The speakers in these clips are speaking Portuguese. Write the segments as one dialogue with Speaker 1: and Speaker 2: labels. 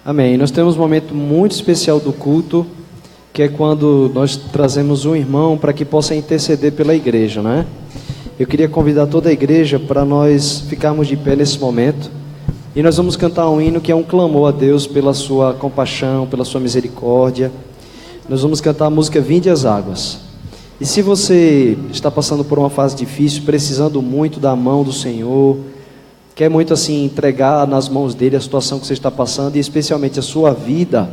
Speaker 1: Amém. Nós temos um momento muito especial do culto, que é quando nós trazemos um irmão para que possa interceder pela igreja, né? Eu queria convidar toda a igreja para nós ficarmos de pé nesse momento. E nós vamos cantar um hino que é um clamor a Deus pela sua compaixão, pela sua misericórdia. Nós vamos cantar a música Vinde as Águas. E se você está passando por uma fase difícil, precisando muito da mão do Senhor, quer muito assim entregar nas mãos dele a situação que você está passando e especialmente a sua vida,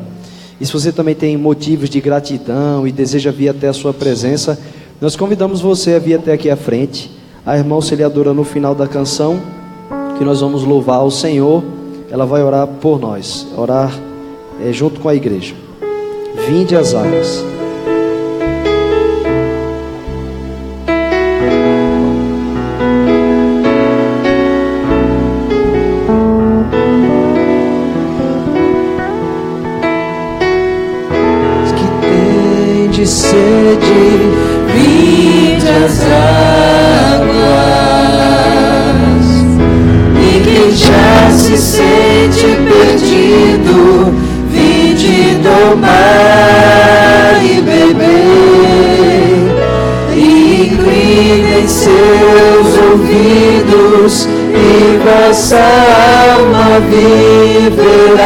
Speaker 1: e se você também tem motivos de gratidão e deseja vir até a sua presença, nós convidamos você a vir até aqui à frente. A irmã auxiliadora, no final da canção que nós vamos louvar ao Senhor, ela vai orar por nós, orar junto com a igreja. Vinde as águas.
Speaker 2: Sede, vinde as águas, e quem já se sente perdido, vinde tomar e beber, e inclinem seus ouvidos, e vossa alma viverá.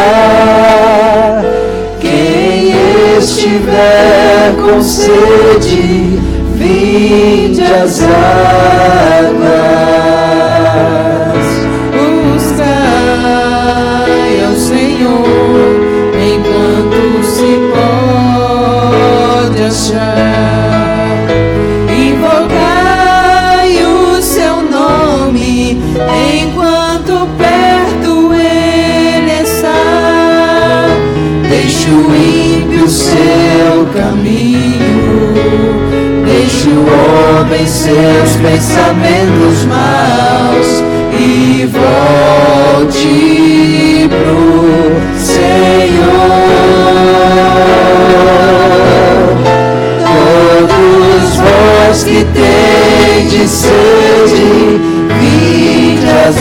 Speaker 2: Quem estiver com sede, vinde as águas. Buscai ao Senhor enquanto se pode achar, invocai o seu nome enquanto perto ele está. Deixa o ímpio seu caminho, deixa o homem seus pensamentos maus e volte pro Senhor. Todos vós que tendes sede, vinde as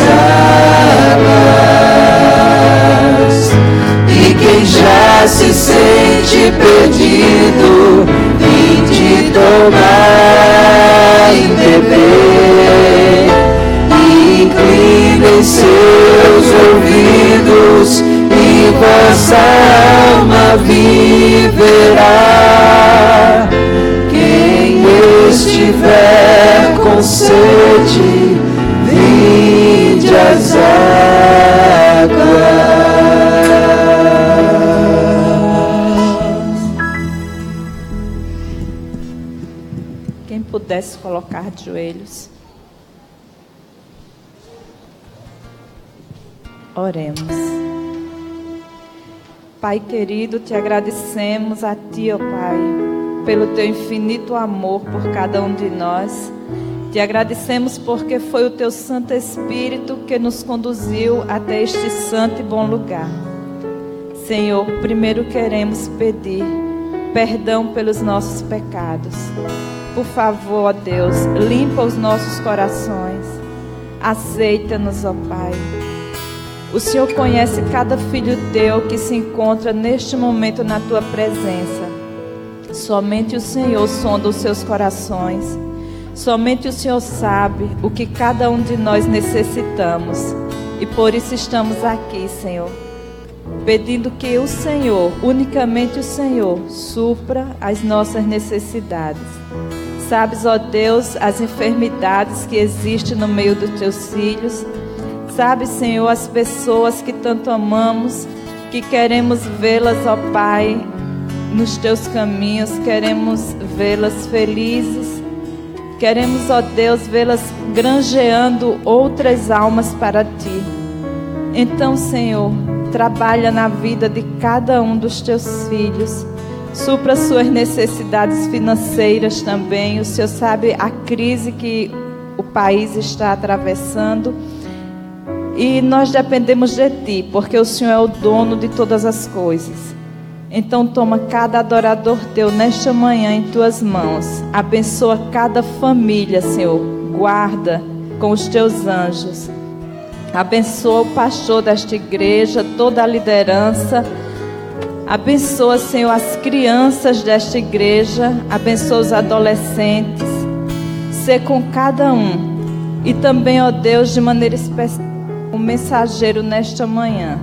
Speaker 2: águas, e quem já se sente perdido, vinde tomar e beber, e inclinem seus ouvidos, e vossa alma viverá. Quem estiver com sede, vinde as águas.
Speaker 3: Pudesse colocar de joelhos. Oremos. Pai querido, te agradecemos a Ti, ó Pai, pelo Teu infinito amor por cada um de nós. Te agradecemos porque foi o Teu Santo Espírito que nos conduziu até este santo e bom lugar. Senhor, primeiro queremos pedir perdão pelos nossos pecados. Por favor, ó Deus, limpa os nossos corações. Aceita-nos, ó Pai. O Senhor conhece cada filho Teu que se encontra neste momento na Tua presença. Somente o Senhor sonda os seus corações. Somente o Senhor sabe o que cada um de nós necessitamos. E por isso estamos aqui, Senhor, pedindo que o Senhor, unicamente o Senhor, supra as nossas necessidades. Sabes, ó Deus, as enfermidades que existem no meio dos Teus filhos. Sabes, Senhor, as pessoas que tanto amamos, que queremos vê-las, ó Pai, nos Teus caminhos, queremos vê-las felizes. Queremos, ó Deus, vê-las granjeando outras almas para Ti. Então, Senhor, trabalha na vida de cada um dos Teus filhos. Supra suas necessidades financeiras também. O Senhor sabe a crise que o país está atravessando. E nós dependemos de Ti, porque o Senhor é o dono de todas as coisas. Então toma cada adorador Teu nesta manhã em Tuas mãos. Abençoa cada família, Senhor. Guarda com os Teus anjos. Abençoa o pastor desta igreja, toda a liderança. Abençoa, Senhor, as crianças desta igreja. Abençoa os adolescentes. Ser com cada um. E também, ó Deus, de maneira especial, o mensageiro nesta manhã.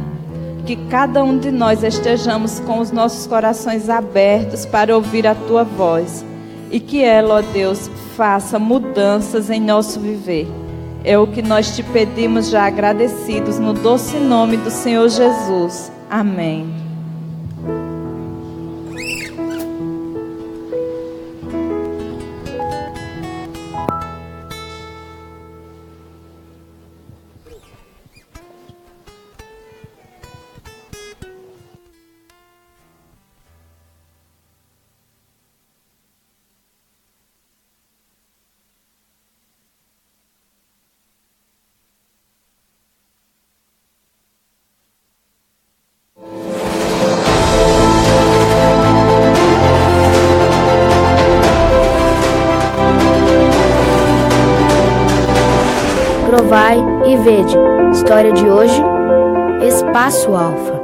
Speaker 3: Que cada um de nós estejamos com os nossos corações abertos para ouvir a Tua voz. E que ela, ó Deus, faça mudanças em nosso viver. É o que nós te pedimos já agradecidos no doce nome do Senhor Jesus. Amém.
Speaker 4: Provai e vede. História de hoje, Espaço Alfa.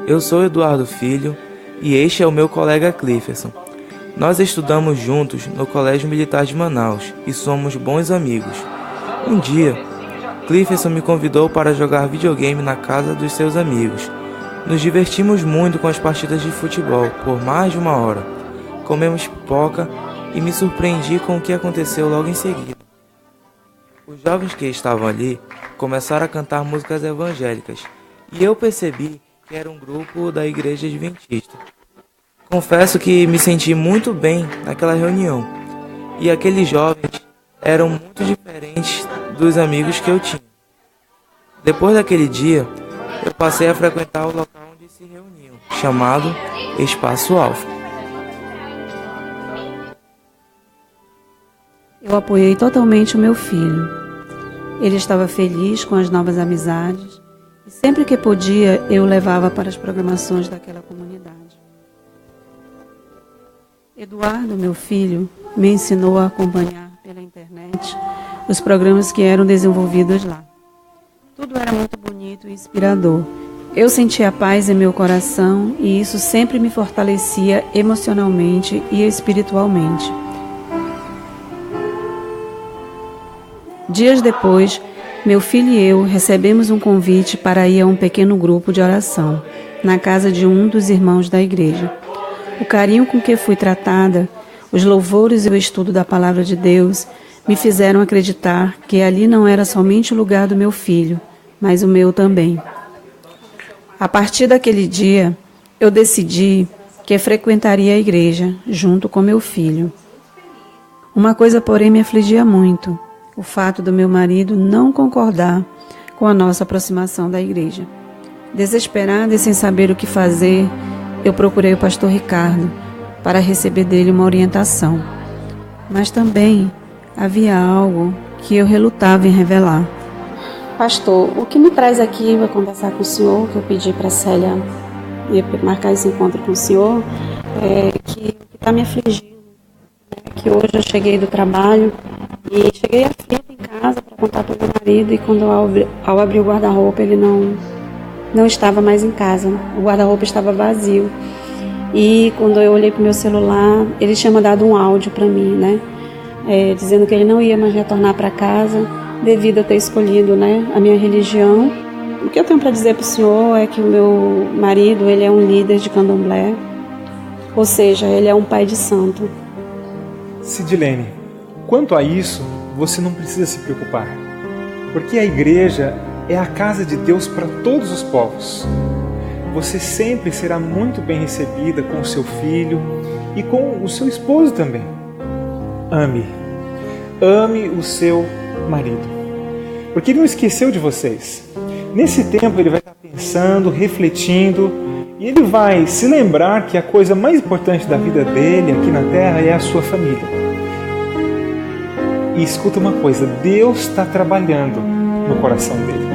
Speaker 5: Eu sou Eduardo Filho e este é o meu colega Clifferson. Nós estudamos juntos no Colégio Militar de Manaus e somos bons amigos. Um dia, Clifferson me convidou para jogar videogame na casa dos seus amigos. Nos divertimos muito com as partidas de futebol por mais de 1 hora. Comemos pipoca e me surpreendi com o que aconteceu logo em seguida. Os jovens que estavam ali começaram a cantar músicas evangélicas e eu percebi que era um grupo da Igreja Adventista. Confesso que me senti muito bem naquela reunião e aqueles jovens eram muito diferentes dos amigos que eu tinha. Depois daquele dia, eu passei a frequentar o local onde se reuniam, chamado Espaço Alfa.
Speaker 6: Eu apoiei totalmente o meu filho. Ele estava feliz com as novas amizades e sempre que podia eu o levava para as programações daquela comunidade. Eduardo, meu filho, me ensinou a acompanhar pela internet os programas que eram desenvolvidos lá. Tudo era muito bonito e inspirador. Eu sentia paz em meu coração e isso sempre me fortalecia emocionalmente e espiritualmente. Dias depois, meu filho e eu recebemos um convite para ir a um pequeno grupo de oração, na casa de um dos irmãos da igreja. O carinho com que fui tratada, os louvores e o estudo da palavra de Deus me fizeram acreditar que ali não era somente o lugar do meu filho, mas o meu também. A partir daquele dia, eu decidi que frequentaria a igreja junto com meu filho. Uma coisa, porém, me afligia muito, o fato do meu marido não concordar com a nossa aproximação da igreja. Desesperada e sem saber o que fazer, eu procurei o pastor Ricardo para receber dele uma orientação. Mas também havia algo que eu relutava em revelar.
Speaker 7: Pastor, o que me traz aqui para conversar com o senhor, que eu pedi para a Célia marcar esse encontro com o senhor, é que o que está me afligindo, que hoje eu cheguei do trabalho e cheguei aflita em casa para contar para o meu marido, e quando ao abrir o guarda-roupa ele não estava mais em casa, o guarda-roupa estava vazio. E quando eu olhei para o meu celular, ele tinha mandado um áudio para mim, dizendo que ele não ia mais retornar para casa devido a ter escolhido, a minha religião. O que eu tenho para dizer para o senhor é que o meu marido, ele é um líder de candomblé, ou seja, ele é um pai de santo.
Speaker 8: Sidilene, quanto a isso, você não precisa se preocupar, porque a igreja é a casa de Deus para todos os povos. Você sempre será muito bem recebida com o seu filho e com o seu esposo também. Ame o seu marido, porque ele não esqueceu de vocês. Nesse tempo ele vai estar pensando, refletindo, e ele vai se lembrar que a coisa mais importante da vida dele aqui na terra é a sua família. E escuta uma coisa, Deus está trabalhando no coração dele.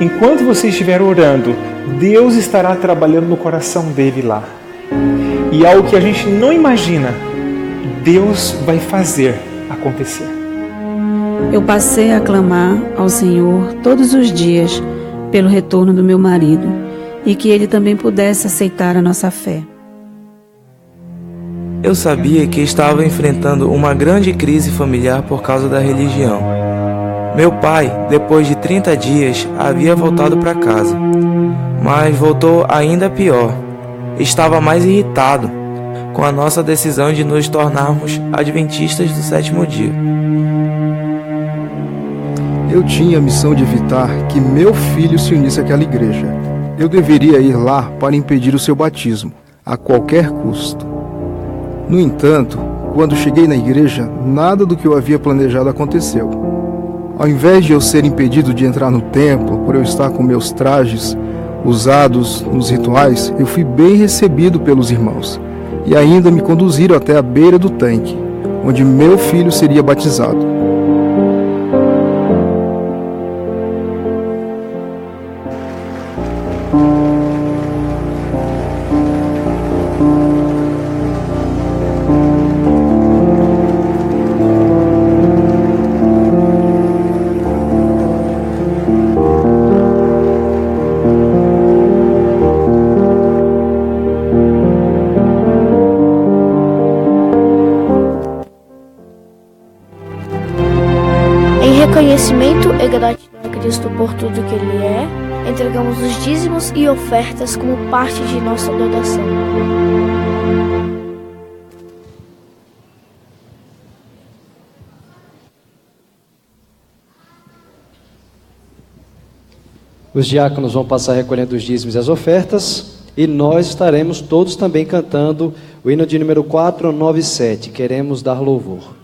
Speaker 8: enquanto você estiver orando, Deus estará trabalhando no coração dele lá. E algo que a gente não imagina, Deus vai fazer acontecer.
Speaker 6: Eu passei a clamar ao Senhor todos os dias pelo retorno do meu marido e que ele também pudesse aceitar a nossa fé.
Speaker 5: Eu sabia que estava enfrentando uma grande crise familiar por causa da religião. Meu pai, depois de 30 dias, havia voltado para casa, mas voltou ainda pior. Estava mais irritado com a nossa decisão de nos tornarmos adventistas do sétimo dia.
Speaker 9: Eu tinha a missão de evitar que meu filho se unisse àquela igreja. Eu deveria ir lá para impedir o seu batismo, a qualquer custo. No entanto, quando cheguei na igreja, nada do que eu havia planejado aconteceu. Ao invés de eu ser impedido de entrar no templo, por eu estar com meus trajes usados nos rituais, eu fui bem recebido pelos irmãos e ainda me conduziram até a beira do tanque, onde meu filho seria batizado.
Speaker 4: Reconhecimento e gratidão a Cristo por tudo que Ele é, entregamos os dízimos e ofertas como parte de nossa adoração.
Speaker 1: Os diáconos vão passar recolhendo os dízimos e as ofertas, e nós estaremos todos também cantando o hino de número 497, Queremos Dar Louvor.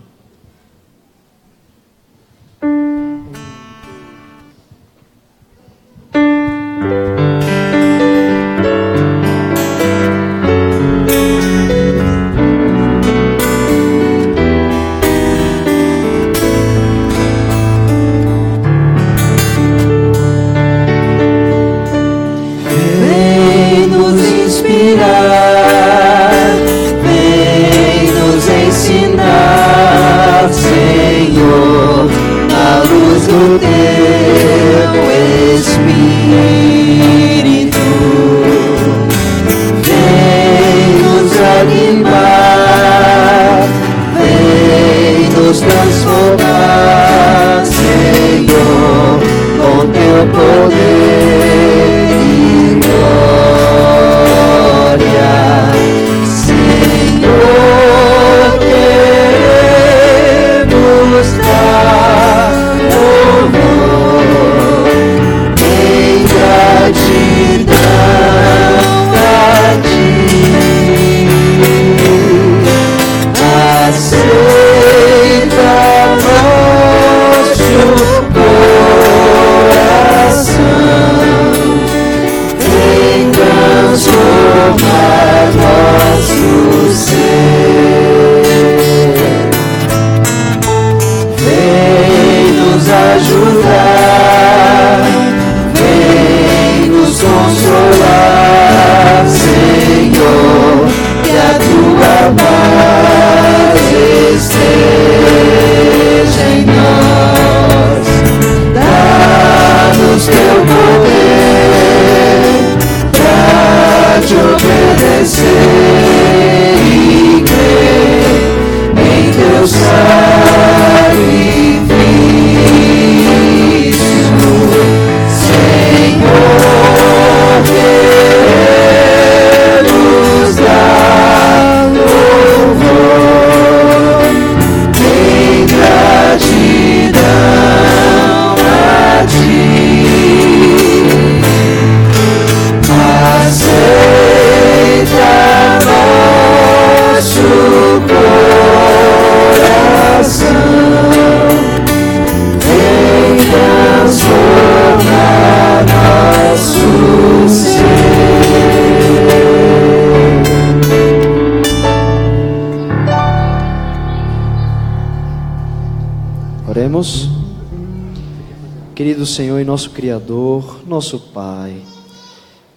Speaker 1: Querido Senhor e nosso Criador, nosso Pai,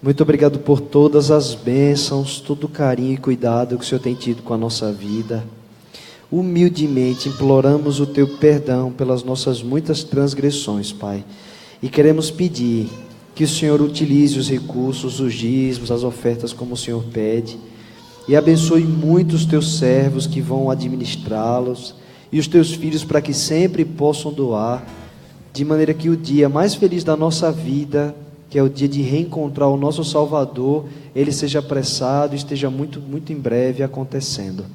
Speaker 1: muito obrigado por todas as bênçãos, todo o carinho e cuidado que o Senhor tem tido com a nossa vida. Humildemente imploramos o Teu perdão pelas nossas muitas transgressões, Pai. E queremos pedir que o Senhor utilize os recursos, os dízimos, as ofertas como o Senhor pede. E abençoe muito os Teus servos que vão administrá-los e os Teus filhos para que sempre possam doar, de maneira que o dia mais feliz da nossa vida, que é o dia de reencontrar o nosso Salvador, ele seja apressado e esteja muito, muito em breve acontecendo.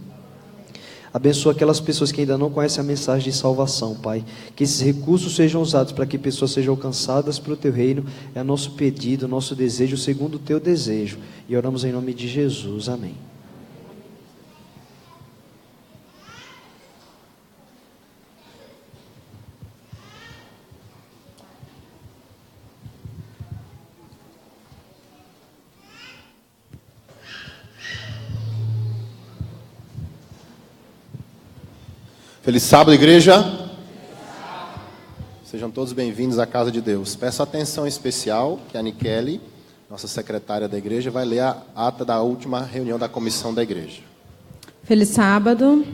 Speaker 1: Abençoa aquelas pessoas que ainda não conhecem a mensagem de salvação, Pai. Que esses recursos sejam usados para que pessoas sejam alcançadas para o Teu reino. É nosso pedido, nosso desejo, segundo o Teu desejo. E oramos em nome de Jesus. Amém.
Speaker 10: Feliz sábado, igreja. Sejam todos bem-vindos à casa de Deus. Peço atenção especial que a Nikele, nossa secretária da igreja, vai ler a ata da última reunião da comissão da igreja.
Speaker 11: Feliz sábado.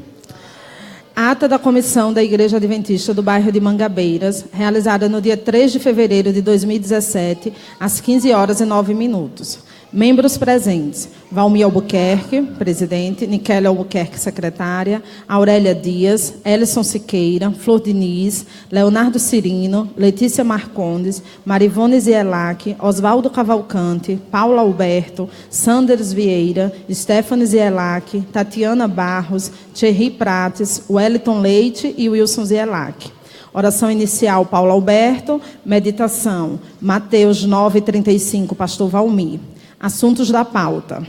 Speaker 11: Ata da comissão da Igreja Adventista do bairro de Mangabeiras, realizada no dia 3 de fevereiro de 2017, às 15h09. Membros presentes: Valmir Albuquerque, presidente; Nikele Albuquerque, secretária; Aurélia Dias, Elison Siqueira, Flor Diniz, Leonardo Cirino, Letícia Marcondes, Marivone Zielac, Oswaldo Cavalcante, Paulo Alberto, Sanders Vieira, Stephanie Zielac, Tatiana Barros, Thierry Prates, Wellington Leite e Wilson Zielac. Oração inicial, Paulo Alberto. Meditação, Mateus 9:35, pastor Valmir. Assuntos da pauta.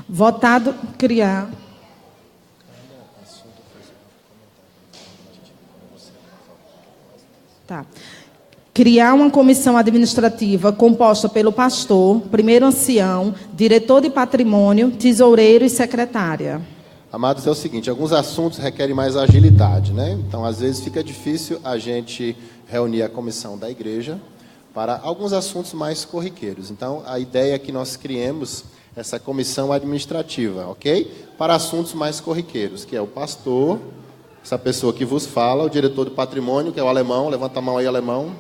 Speaker 11: Votado criar. Criar uma comissão administrativa composta pelo pastor, primeiro ancião, diretor de patrimônio, tesoureiro e secretária.
Speaker 10: Amados, é o seguinte, alguns assuntos requerem mais agilidade, né? Então, às vezes, fica difícil a gente reunir a comissão da igreja para alguns assuntos mais corriqueiros. Então, a ideia é que nós criemos essa comissão administrativa, ok? Para assuntos mais corriqueiros, que é o pastor, essa pessoa que vos fala, o diretor do patrimônio, que é o alemão, levanta a mão aí, alemão,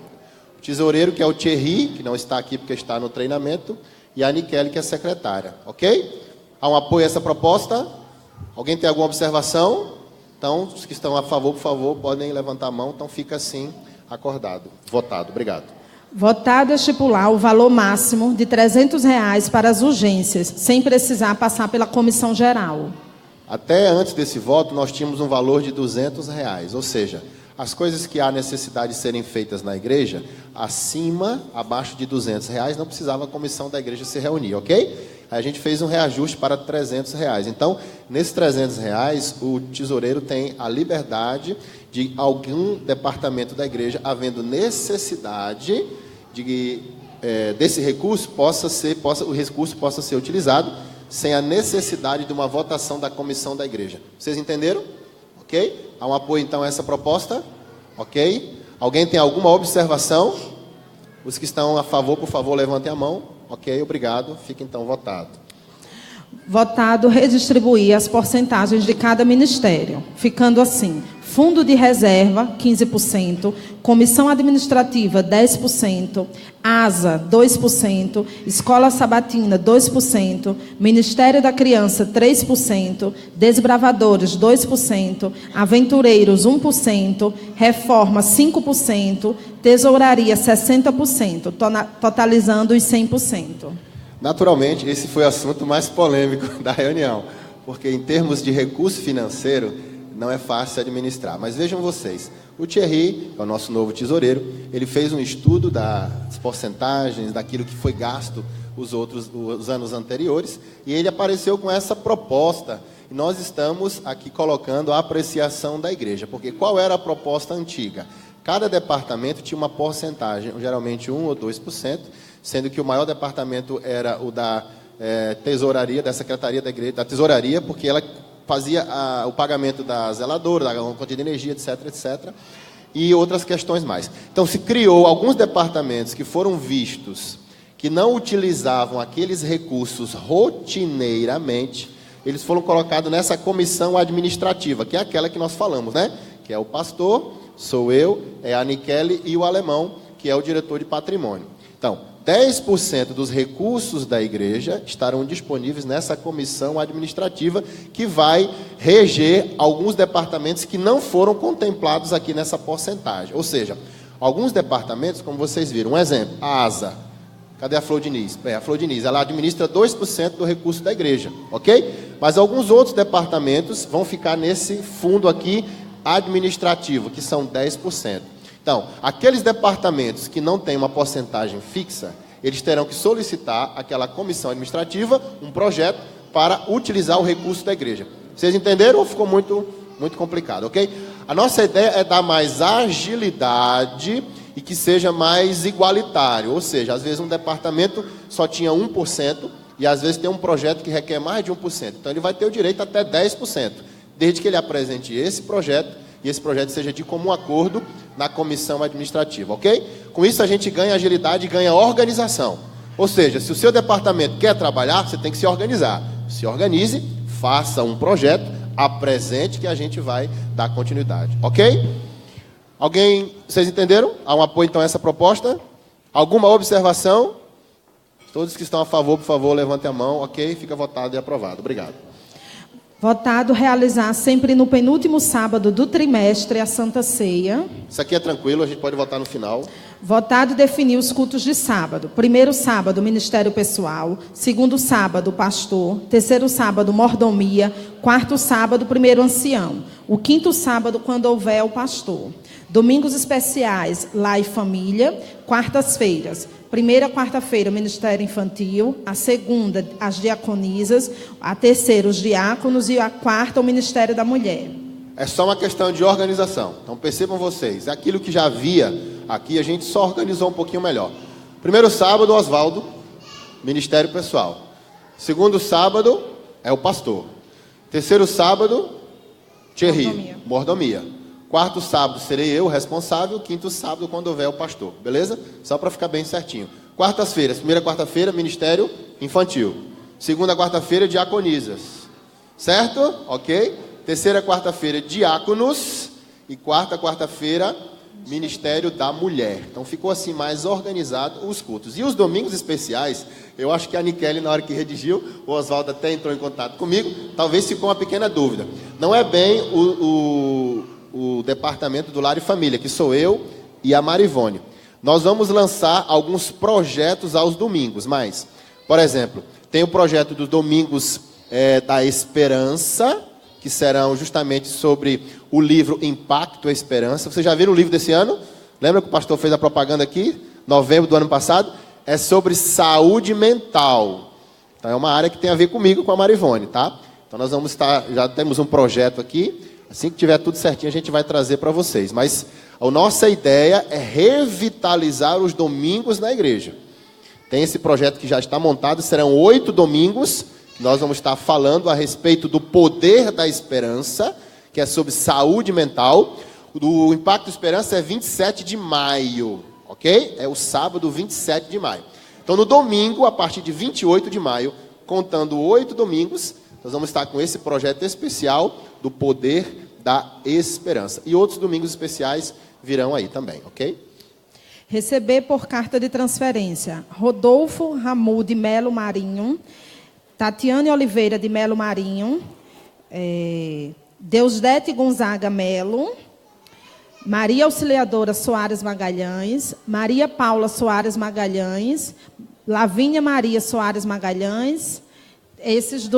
Speaker 10: o tesoureiro, que é o Thierry, que não está aqui porque está no treinamento, e a Nikele, que é secretária, ok? Há um apoio a essa proposta? Alguém tem alguma observação? Então, os que estão a favor, por favor, podem levantar a mão. Então, fica assim, acordado, votado. Obrigado.
Speaker 11: Votado estipular o valor máximo de R$300 para as urgências, sem precisar passar pela comissão geral.
Speaker 10: Até antes desse voto, nós tínhamos um valor de R$200, ou seja, as coisas que há necessidade de serem feitas na igreja, abaixo de R$200, não precisava a comissão da igreja se reunir, ok? Aí a gente fez um reajuste para R$300. Então, nesses R$300, o tesoureiro tem a liberdade de algum departamento da igreja, havendo necessidade de desse recurso, o recurso possa ser utilizado sem a necessidade de uma votação da comissão da igreja. Vocês entenderam? Ok? Há um apoio, então, a essa proposta? Ok? Alguém tem alguma observação? Os que estão a favor, por favor, levantem a mão. Ok, obrigado. Fica, então, votado.
Speaker 11: Votado redistribuir as porcentagens de cada ministério, ficando assim: Fundo de Reserva, 15%, Comissão Administrativa, 10%, ASA, 2%, Escola Sabatina, 2%, Ministério da Criança, 3%, Desbravadores, 2%, Aventureiros, 1%, Reforma, 5%, Tesouraria, 60%, totalizando os 100%.
Speaker 10: Naturalmente, esse foi o assunto mais polêmico da reunião, porque em termos de recurso financeiro, não é fácil administrar. Mas vejam vocês, o Thierry, que é o nosso novo tesoureiro, ele fez um estudo das porcentagens, daquilo que foi gasto os anos anteriores, e ele apareceu com essa proposta. E nós estamos aqui colocando a apreciação da igreja, porque qual era a proposta antiga? Cada departamento tinha uma porcentagem, geralmente 1 ou 2%, sendo que o maior departamento era o da tesouraria, da secretaria da igreja, da tesouraria, porque ela fazia o pagamento da zeladora, da conta de energia, etc, etc. e outras questões mais. Então, se criou alguns departamentos que foram vistos que não utilizavam aqueles recursos rotineiramente, eles foram colocados nessa comissão administrativa, que é aquela que nós falamos, né? Que é o pastor, sou eu, é a Nikele e o alemão, que é o diretor de patrimônio. Então, 10% dos recursos da igreja estarão disponíveis nessa comissão administrativa que vai reger alguns departamentos que não foram contemplados aqui nessa porcentagem. Ou seja, alguns departamentos, como vocês viram, um exemplo, a ASA. Cadê a Flor Diniz? A Flor Diniz, ela administra 2% do recurso da igreja, ok? Mas alguns outros departamentos vão ficar nesse fundo aqui administrativo, que são 10%. Então, aqueles departamentos que não têm uma porcentagem fixa, eles terão que solicitar àquela comissão administrativa um projeto para utilizar o recurso da igreja. Vocês entenderam ou ficou muito complicado, ok? A nossa ideia é dar mais agilidade e que seja mais igualitário, ou seja, às vezes um departamento só tinha 1% e às vezes tem um projeto que requer mais de 1%. Então ele vai ter o direito até 10%, desde que ele apresente esse projeto e esse projeto seja de comum acordo na comissão administrativa, ok? Com isso a gente ganha agilidade e ganha organização. Ou seja, se o seu departamento quer trabalhar, você tem que se organizar. Se organize, faça um projeto, apresente que a gente vai dar continuidade, ok? Alguém, vocês entenderam? Há um apoio então a essa proposta? Alguma observação? Todos que estão a favor, por favor, levantem a mão, ok? Fica votado e aprovado. Obrigado.
Speaker 11: Votado realizar sempre no penúltimo sábado do trimestre a Santa Ceia.
Speaker 10: Isso aqui é tranquilo, a gente pode votar no final.
Speaker 11: Votado definir os cultos de sábado. Primeiro sábado, ministério pessoal. Segundo sábado, pastor. Terceiro sábado, mordomia. Quarto sábado, primeiro ancião. O quinto sábado, quando houver o pastor. Domingos especiais, lar e família. Quartas-feiras. Primeira quarta-feira, ministério infantil. A segunda, as diaconisas. A terceira, os diáconos. E a quarta, o ministério da mulher.
Speaker 10: É só uma questão de organização. Então percebam vocês, aquilo que já havia aqui, a gente só organizou um pouquinho melhor. Primeiro sábado, Oswaldo, ministério pessoal. Segundo sábado, é o pastor. Terceiro sábado, Thierry, mordomia. Quarto sábado, serei eu o responsável. Quinto sábado, quando houver o pastor. Beleza? Só para ficar bem certinho. Quartas-feiras, primeira quarta-feira, ministério infantil. Segunda quarta-feira, diaconisas. Certo? Ok? Terceira quarta-feira, diáconos. E quarta quarta-feira, ministério da mulher. Então ficou assim mais organizado os cultos. E os domingos especiais, eu acho que a Nikele, na hora que redigiu, o Oswaldo até entrou em contato comigo, talvez ficou uma pequena dúvida. Não é bem o departamento do Lar e Família, que sou eu e a Marivone. Nós vamos lançar alguns projetos aos domingos, mas, por exemplo, tem o projeto dos domingos da Esperança, que serão justamente sobre o livro Impacto à Esperança. Vocês já viram o livro desse ano? Lembra que o pastor fez a propaganda aqui, novembro do ano passado? É sobre saúde mental. Então é uma área que tem a ver comigo, com a Marivone, tá? Então nós vamos estar, já temos um projeto aqui, assim que tiver tudo certinho a gente vai trazer para vocês. Mas a nossa ideia é revitalizar os domingos na igreja. Tem esse projeto que já está montado, serão 8 domingos, nós vamos estar falando a respeito do poder da esperança, que é sobre saúde mental. O Impacto Esperança é 27 de maio, ok? É o sábado 27 de maio. Então, no domingo, a partir de 28 de maio, contando 8 domingos, nós vamos estar com esse projeto especial do poder da esperança. E outros domingos especiais virão aí também, ok?
Speaker 11: Receber por carta de transferência Rodolfo Ramu de Melo Marinho, Tatiane Oliveira de Melo Marinho, Deusdete Gonzaga Melo, Maria Auxiliadora Soares Magalhães, Maria Paula Soares Magalhães, Lavínia Maria Soares Magalhães, esses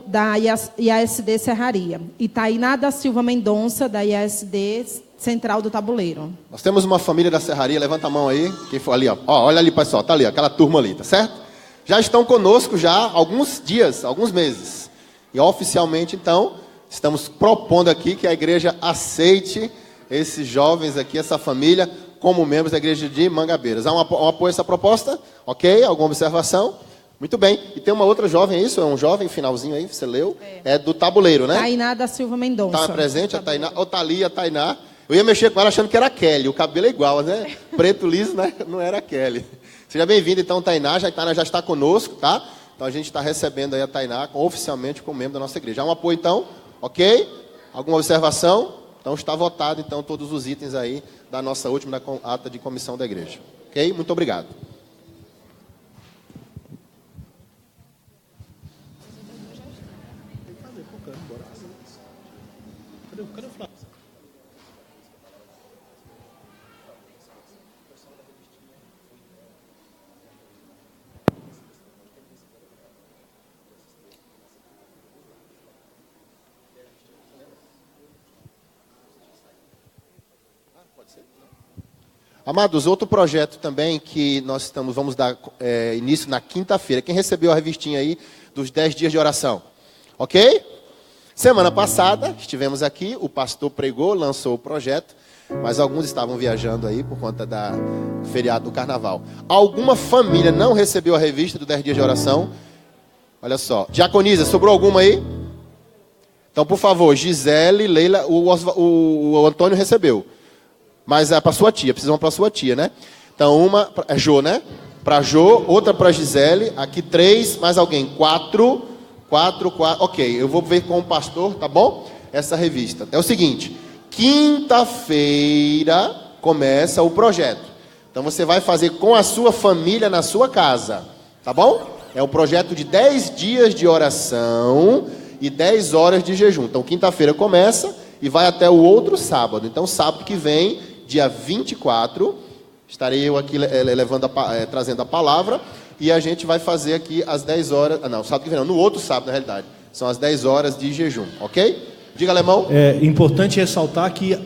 Speaker 11: da IASD Serraria. E Tainá da Silva Mendonça, da IASD Central do Tabuleiro.
Speaker 10: Nós temos uma família da Serraria, levanta a mão aí, quem for ali, ó. Olha ali, pessoal, tá ali, ó, aquela turma ali, tá certo? Já estão conosco já há alguns dias, alguns meses. E oficialmente, então, estamos propondo aqui que a igreja aceite esses jovens aqui, essa família, como membros da igreja de Mangabeiras. Há um apoio a essa proposta? Ok? Alguma observação? Muito bem. E tem uma outra jovem, é isso? É um jovem, finalzinho aí, você leu? É do Tabuleiro, né?
Speaker 11: Tainá da Silva Mendonça.
Speaker 10: Está presente a Tainá. Ou está ali a Tainá. Eu ia mexer com ela achando que era a Kelly. O cabelo é igual, né? Preto liso, né? Não era a Kelly. Seja bem-vindo, então, Tainá. A Tainá já está conosco, tá? Então, a gente está recebendo aí a Tainá oficialmente como membro da nossa igreja. Há um apoio, então? Ok? Alguma observação? Então, está votado, então, todos os itens aí da nossa última ata de comissão da igreja. Ok? Muito obrigado.
Speaker 12: Cadê o Flávio?
Speaker 10: Amados, outro projeto também que nós vamos dar início na quinta-feira. Quem recebeu a revistinha aí dos 10 dias de oração? Ok? Semana passada estivemos aqui, o pastor pregou, lançou o projeto, mas alguns estavam viajando aí por conta do feriado do carnaval. Alguma família não recebeu a revista dos 10 dias de oração? Olha só. Diaconisa, sobrou alguma aí? Então, por favor, Gisele, Leila, o Antônio recebeu. Mas é para sua tia, precisa uma para sua tia, né? Então, uma é Jô, né? Para Jô, outra para Gisele, aqui 3, mais alguém, 4, ok, eu vou ver com o pastor, tá bom? Essa revista. É o seguinte, quinta-feira começa o projeto. Então, você vai fazer com a sua família na sua casa, tá bom? É um projeto de 10 dias de oração e 10 horas de jejum. Então, quinta-feira começa e vai até o outro sábado. Então, sábado que vem, dia 24, estarei eu aqui trazendo a palavra e a gente vai fazer aqui às 10 horas... não, sábado que vem não, no outro sábado, na realidade. São as 10 horas de jejum, ok? Diga, Alemão.
Speaker 12: É importante ressaltar que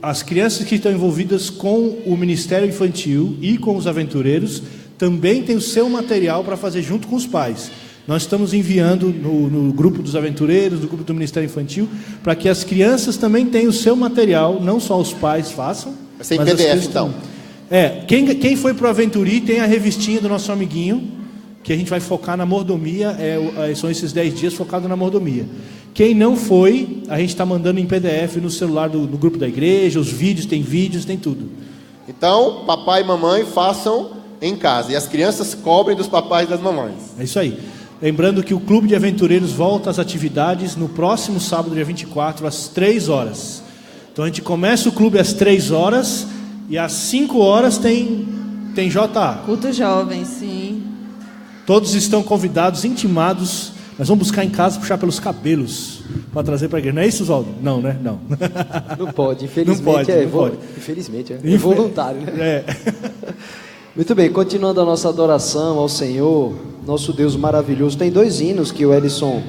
Speaker 12: as crianças que estão envolvidas com o Ministério Infantil e com os aventureiros também têm o seu material para fazer junto com os pais. Nós estamos enviando no grupo dos aventureiros, no grupo do Ministério Infantil, para que as crianças também tenham o seu material, não só os pais façam.
Speaker 10: Vai ser em PDF, então.
Speaker 12: Quem foi para o Aventuri tem a revistinha do nosso amiguinho, que a gente vai focar na mordomia, são esses 10 dias focados na mordomia. Quem não foi, a gente está mandando em PDF no celular do grupo da igreja, os vídeos, tem tudo.
Speaker 10: Então, papai e mamãe façam em casa, e as crianças cobrem dos papais e das mamães.
Speaker 12: É isso aí. Lembrando que o Clube de Aventureiros volta às atividades no próximo sábado, dia 24, às 3 horas. Então a gente começa o clube às 3 horas e às 5 horas tem JA.
Speaker 3: Culto jovem, sim.
Speaker 12: Todos estão convidados, intimados. Nós vamos buscar em casa, puxar pelos cabelos para trazer para a igreja. Não é isso, Oswaldo? Não, né? Não.
Speaker 1: Não pode, infelizmente.
Speaker 12: Não pode.
Speaker 1: Infelizmente, é voluntário, né? Muito bem, continuando a nossa adoração ao Senhor, nosso Deus maravilhoso. Tem 2 hinos que o Edson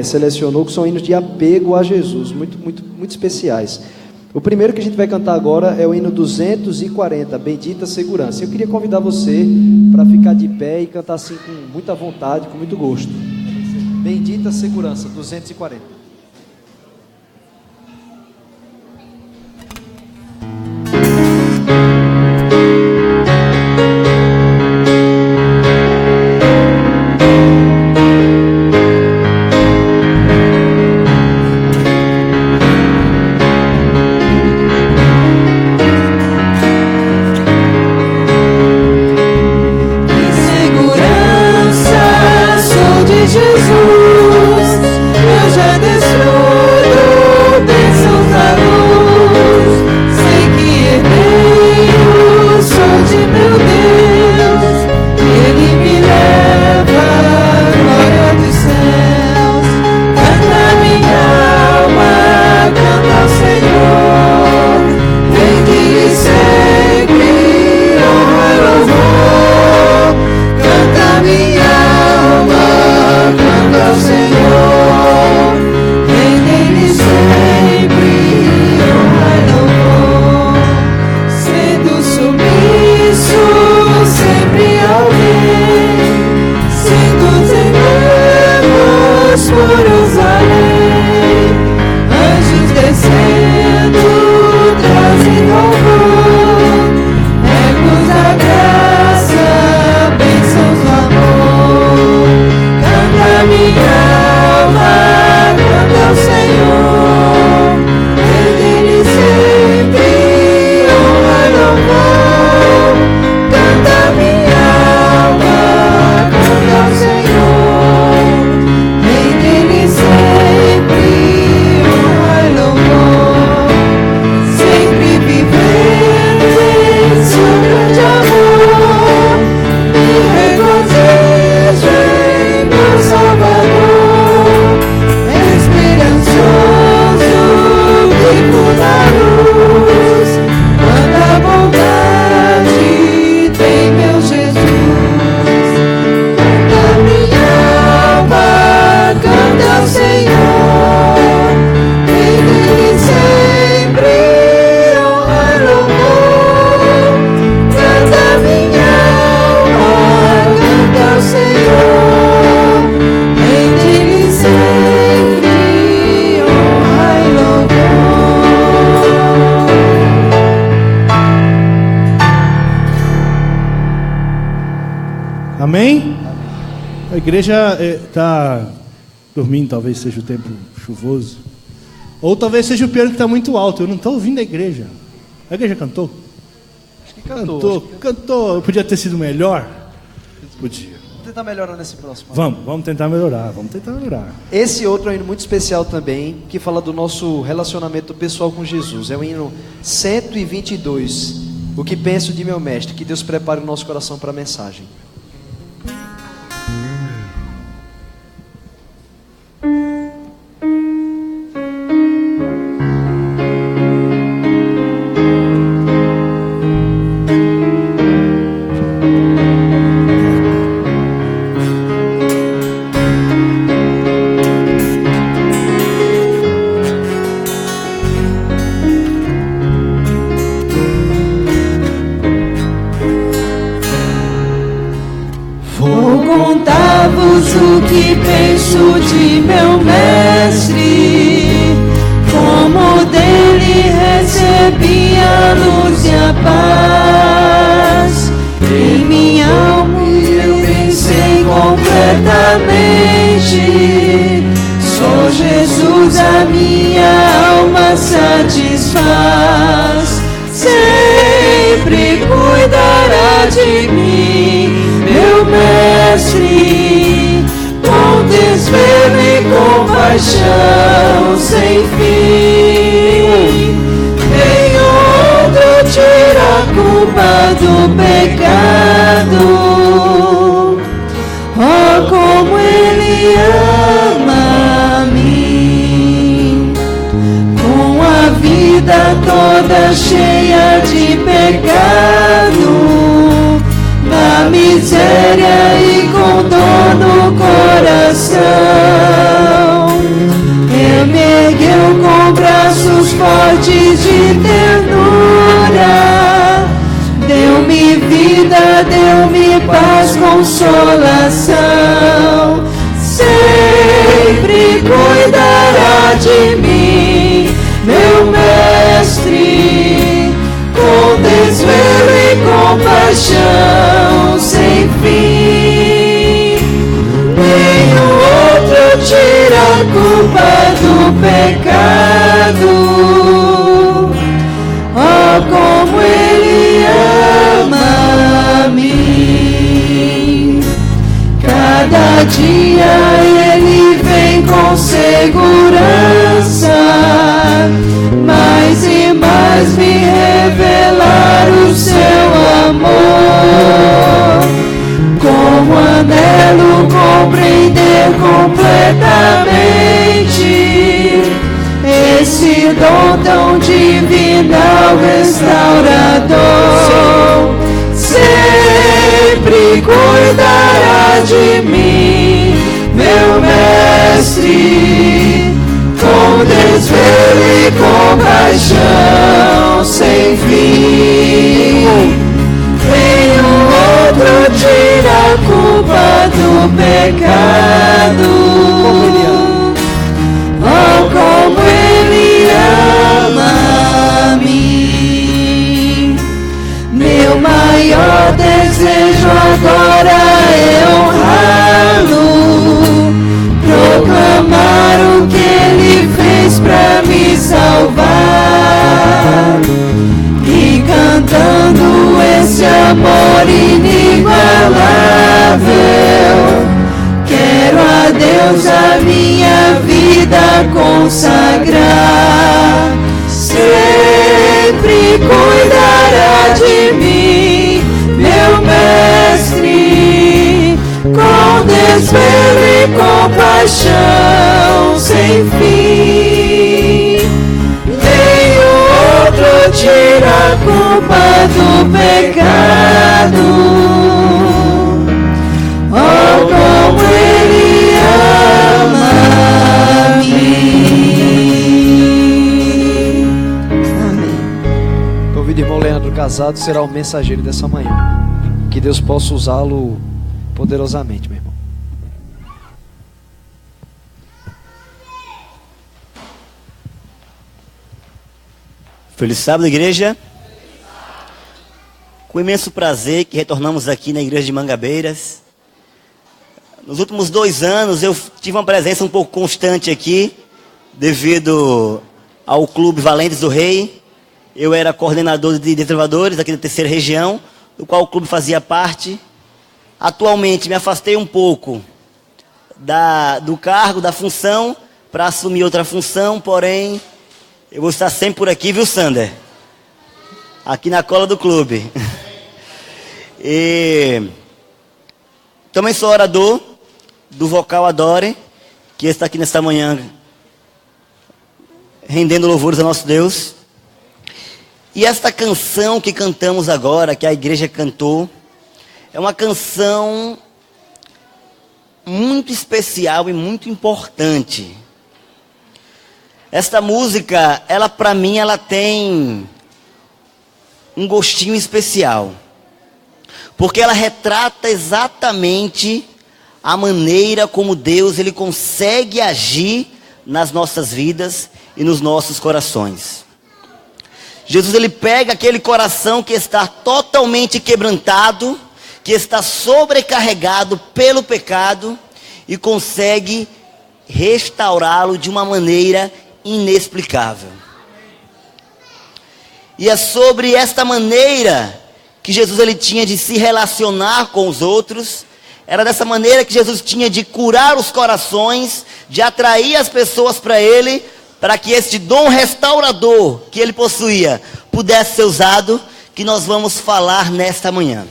Speaker 1: selecionou, que são hinos de apego a Jesus, muito especiais. O primeiro que a gente vai cantar agora é o hino 240, Bendita Segurança. Eu queria convidar você para ficar de pé e cantar assim com muita vontade, com muito gosto. Bendita Segurança, 240.
Speaker 2: Senhor, Ele sempre
Speaker 12: igreja está dormindo, talvez seja o tempo chuvoso. Ou talvez seja o piano que está muito alto. Eu não estou ouvindo a igreja. A igreja cantou?
Speaker 1: Acho que cantou.
Speaker 12: Cantou. Podia ter sido melhor? Podia.
Speaker 1: Vamos tentar melhorar nesse próximo.
Speaker 12: Vamos tentar melhorar.
Speaker 1: Esse outro é um hino muito especial também, que fala do nosso relacionamento pessoal com Jesus. É o hino 122. O que penso de meu mestre. Que Deus prepare o nosso coração para a mensagem.
Speaker 2: O que penso de meu mestre, como dele recebi a luz e a paz. Em minha alma eu pensei completamente, só Jesus a minha alma satisfaz. Sempre cuidará de mim, meu mestre, com desvelo e compaixão sem fim. Nem outro tira a culpa do pecado. Oh, como Ele ama a mim, com a vida toda cheia de pecado, na miséria e com dor no coração. Ele me ergueu com braços fortes de ternura, deu-me vida, deu-me paz, consolação. Sempre cuidará de mim, meu mestre, com desvelo e compaixão sem fim. Nenhum outro tira a culpa do pecado. Oh, como Ele ama a mim. Cada dia Ele vem com segurança, mais e mais me revelar o seu amor. Como anelo compreender completamente esse dom tão divinal restaurador. Sempre cuidará de mim, meu mestre, com desvelo e compaixão sem fim. Nenhum outro tira a culpa do pecado. Oh, como Ele ama a mim. Meu maior desejo agora é honrá-lo, proclamar o que Ele fez pra me salvar, e cantando esse amor inigualável, quero a Deus a minha vida consagrar. Sempre cuidará de mim, meu mestre, com desvelo e compaixão sem fim. Nenhum outro tira a culpa do pecado. Oh, como Ele ama a mim. Amém.
Speaker 1: Convido o irmão Leandro Casado, será o mensageiro dessa manhã. Que Deus possa usá-lo poderosamente, meu irmão.
Speaker 13: Feliz sábado, igreja. Com imenso prazer que retornamos aqui na igreja de Mangabeiras. Nos últimos 2 anos eu tive uma presença um pouco constante aqui, devido ao Clube Valentes do Rei. Eu era coordenador de desbravadores aqui da 3ª região, do qual o clube fazia parte. Atualmente me afastei um pouco do cargo, da função, para assumir outra função, porém, eu vou estar sempre por aqui, viu, Sander? Aqui na cola do clube. E também sou orador do Vocal Adore, que está aqui nesta manhã, rendendo louvores ao nosso Deus. E esta canção que cantamos agora, que a igreja cantou, é uma canção muito especial e muito importante. Esta música, ela para mim, ela tem um gostinho especial, porque ela retrata exatamente a maneira como Deus ele consegue agir nas nossas vidas e nos nossos corações. Jesus ele pega aquele coração que está totalmente quebrantado, que está sobrecarregado pelo pecado e consegue restaurá-lo de uma maneira inexplicável. E é sobre esta maneira que Jesus ele tinha de se relacionar com os outros. Era dessa maneira que Jesus tinha de curar os corações, de atrair as pessoas para ele, para que este dom restaurador que ele possuía pudesse ser usado, que nós vamos falar nesta manhã.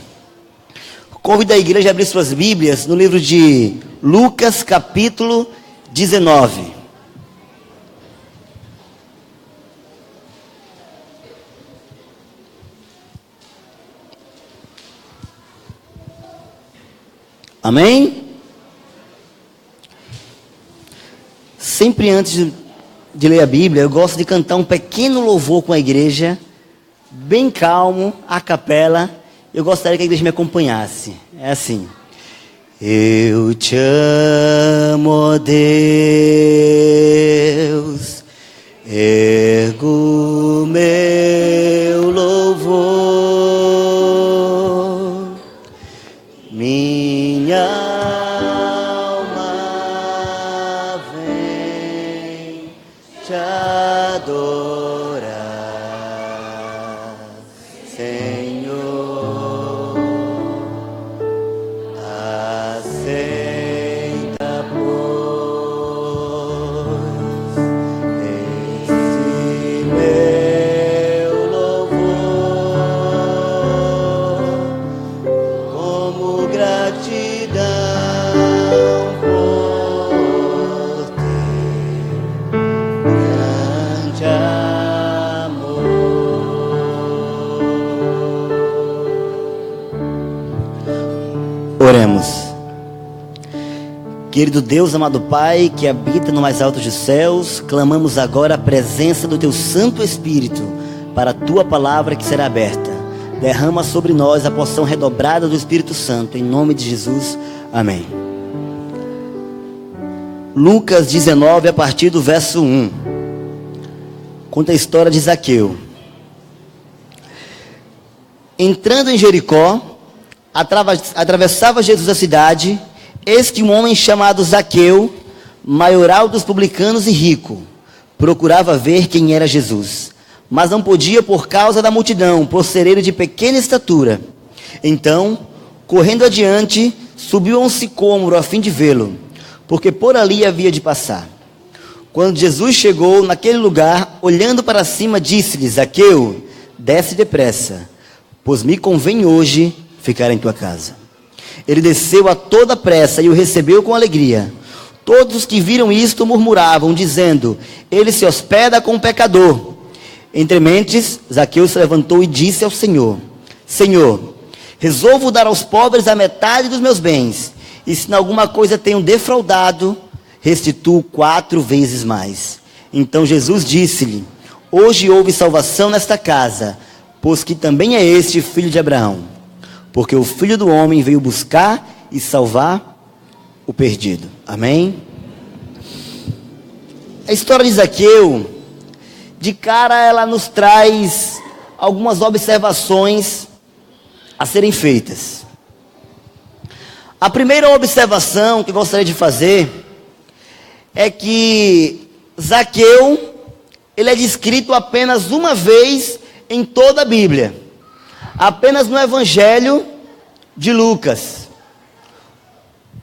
Speaker 13: Convido a igreja a abrir suas Bíblias no livro de Lucas, capítulo 19. Amém? Sempre antes de ler a Bíblia, eu gosto de cantar um pequeno louvor com a igreja, bem calmo, a capela. Eu gostaria que a igreja me acompanhasse. É assim. Eu te amo, ó Deus, ergo meu louvor, minha alma vem te adorar, Senhor. Aceita, pois, esse meu louvor, como gratidão por teu grande amor. Oremos. Querido Deus, amado Pai, que habita no mais alto dos céus, clamamos agora a presença do Teu Santo Espírito para a Tua palavra que será aberta. Derrama sobre nós a porção redobrada do Espírito Santo, em nome de Jesus. Amém. Lucas 19, a partir do verso 1. Conta a história de Zaqueu. Entrando em Jericó, atravessava Jesus a cidade. Eis que um homem chamado Zaqueu, maioral dos publicanos e rico, procurava ver quem era Jesus, mas não podia por causa da multidão, por ser ele de pequena estatura. Então, correndo adiante, subiu a um sicômoro a fim de vê-lo, porque por ali havia de passar. Quando Jesus chegou naquele lugar, olhando para cima, disse-lhe: Zaqueu, desce depressa, pois me convém hoje ficar em tua casa. Ele desceu a toda pressa e o recebeu com alegria. Todos os que viram isto murmuravam, dizendo: ele se hospeda com um pecador. Entre mentes, Zaqueu se levantou e disse ao Senhor: Senhor, resolvo dar aos pobres a metade dos meus bens, e se em alguma coisa tenho defraudado, restituo 4 vezes mais. Então Jesus disse-lhe: hoje houve salvação nesta casa, pois que também é este filho de Abraão. Porque o Filho do Homem veio buscar e salvar o perdido. Amém? A história de Zaqueu, de cara, ela nos traz algumas observações a serem feitas. A primeira observação que eu gostaria de fazer é que Zaqueu, ele é descrito apenas uma vez em toda a Bíblia, apenas no Evangelho de Lucas.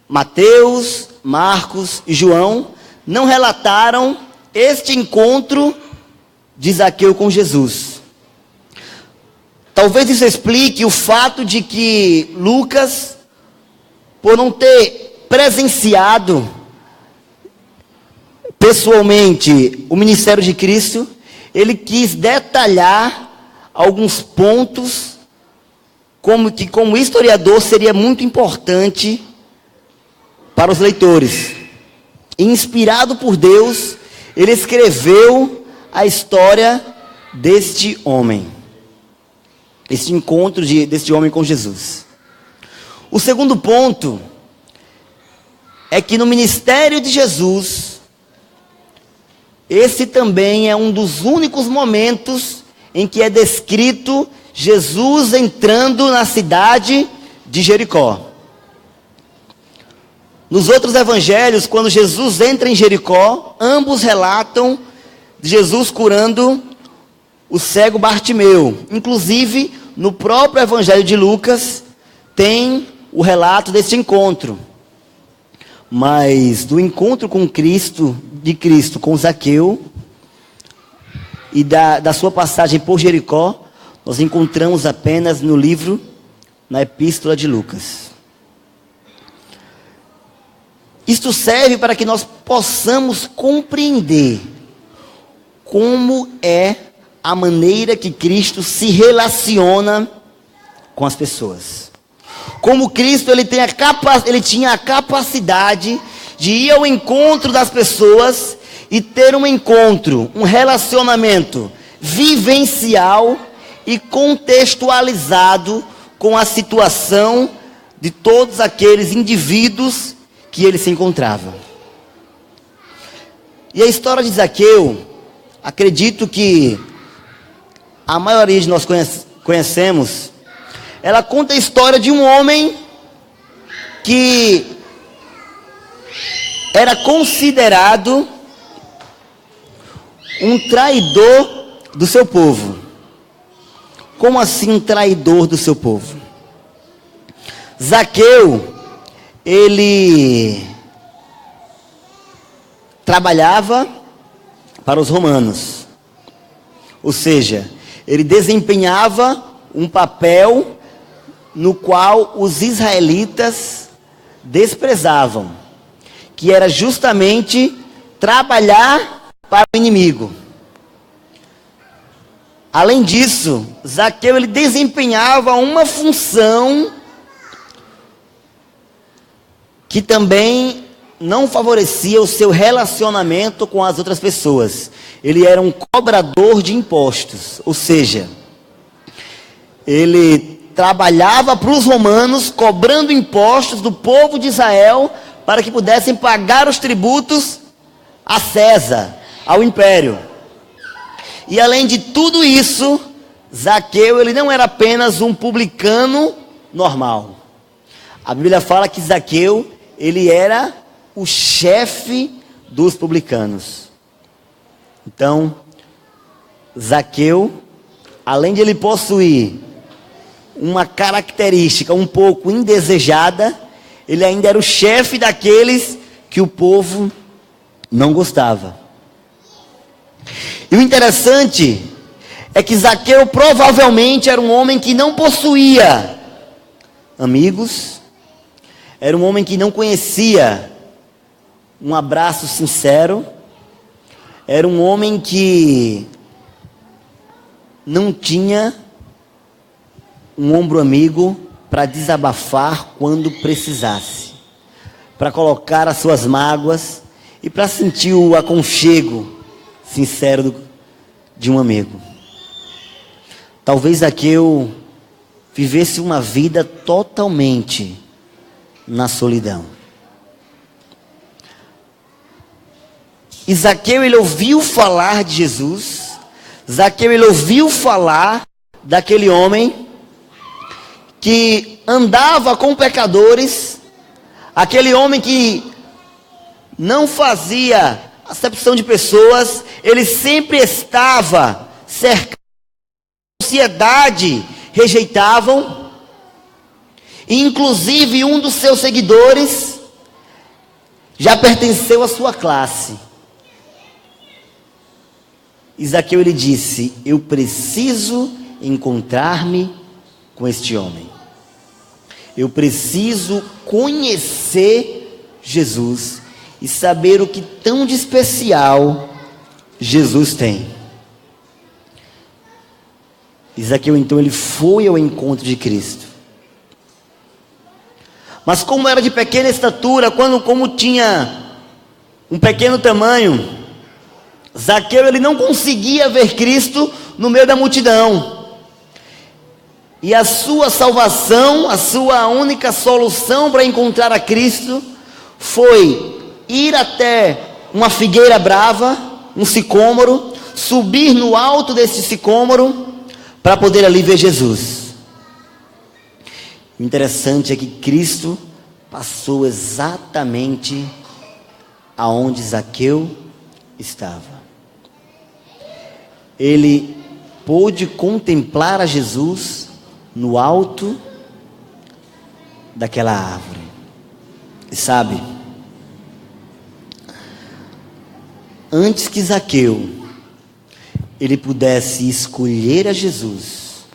Speaker 13: Mateus, Marcos e João não relataram este encontro de Zaqueu com Jesus. Talvez isso explique o fato de que Lucas, por não ter presenciado pessoalmente o ministério de Cristo, ele quis detalhar alguns pontos que como historiador seria muito importante para os leitores. Inspirado por Deus, ele escreveu a história deste homem, este encontro deste homem com Jesus. O segundo ponto é que no ministério de Jesus, esse também é um dos únicos momentos em que é descrito Jesus entrando na cidade de Jericó. Nos outros evangelhos, quando Jesus entra em Jericó, ambos relatam de Jesus curando o cego Bartimeu. Inclusive, no próprio evangelho de Lucas, tem o relato desse encontro. Mas do encontro de Cristo com Zaqueu e da sua passagem por Jericó, nós encontramos apenas no livro, na epístola de Lucas. Isto serve para que nós possamos compreender como é a maneira que Cristo se relaciona com as pessoas. Como Cristo ele tinha a capacidade de ir ao encontro das pessoas e ter um encontro, um relacionamento vivencial e contextualizado com a situação de todos aqueles indivíduos que ele se encontrava. E a história de Zaqueu, acredito que a maioria de nós conhecemos, ela conta a história de um homem que era considerado um traidor do seu povo. Como assim um traidor do seu povo? Zaqueu, ele trabalhava para os romanos. Ou seja, ele desempenhava um papel no qual os israelitas desprezavam, que era justamente trabalhar para o inimigo. Além disso, Zaqueu ele desempenhava uma função que também não favorecia o seu relacionamento com as outras pessoas. Ele era um cobrador de impostos, ou seja, ele trabalhava para os romanos, cobrando impostos do povo de Israel, para que pudessem pagar os tributos a César, ao império. E além de tudo isso, Zaqueu, ele não era apenas um publicano normal. A Bíblia fala que Zaqueu, ele era o chefe dos publicanos. Então, Zaqueu, além de ele possuir uma característica um pouco indesejada, ele ainda era o chefe daqueles que o povo não gostava. E o interessante é que Zaqueu provavelmente era um homem que não possuía amigos, era um homem que não conhecia um abraço sincero, era um homem que não tinha um ombro amigo para desabafar quando precisasse, para colocar as suas mágoas e para sentir o aconchego sincero de um amigo. Talvez Zaqueu vivesse uma vida totalmente na solidão. E Zaqueu, ele ouviu falar de Jesus. Zaqueu, ele ouviu falar daquele homem que andava com pecadores aquele homem que não fazia acepção de pessoas, ele sempre estava cercado, a sociedade rejeitavam, e inclusive um dos seus seguidores já pertenceu à sua classe. E Zaqueu, ele disse: eu preciso encontrar-me com este homem. Eu preciso conhecer Jesus e saber o que tão de especial Jesus tem. E Zaqueu, então, ele foi ao encontro de Cristo. Mas como era de pequena estatura, como tinha um pequeno tamanho, Zaqueu, ele não conseguia ver Cristo no meio da multidão. E a sua salvação, a sua única solução para encontrar a Cristo foi ir até uma figueira brava, um sicômoro, subir no alto desse sicômoro para poder ali ver Jesus. O interessante é que Cristo passou exatamente aonde Zaqueu estava. Ele pôde contemplar a Jesus no alto daquela árvore. E sabe, antes que Zaqueu ele pudesse escolher a Jesus,